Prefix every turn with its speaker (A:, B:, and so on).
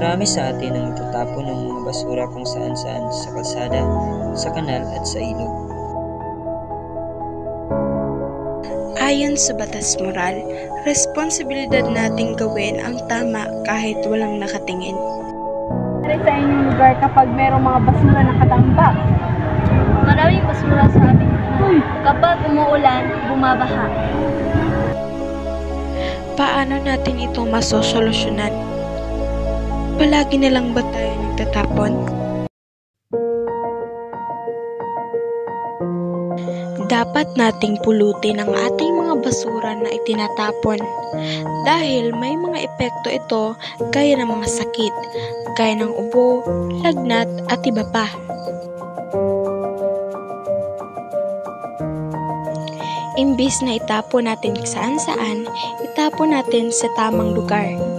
A: Marami sa atin ang nagtatapon ng mga basura kung saan-saan, sa kalsada, sa kanal at sa ilog.
B: Ayon sa batas moral, responsibilidad nating gawin ang tama kahit walang nakatingin.
C: Sa inyong lugar kapag merong mga basura nakatambak?
D: Maraming basura sa aming lugar. Kapag umuulan, bumabaha.
B: Paano natin ito masosolusyonan? Palagi na lang ba tayo nagtatapon? Dapat nating pulutin ang ating mga basura na itinatapon dahil may mga epekto ito gaya ng mga sakit, gaya ng ubo, lagnat at iba pa. Imbis na itapon natin saan-saan, itapon natin sa tamang lugar.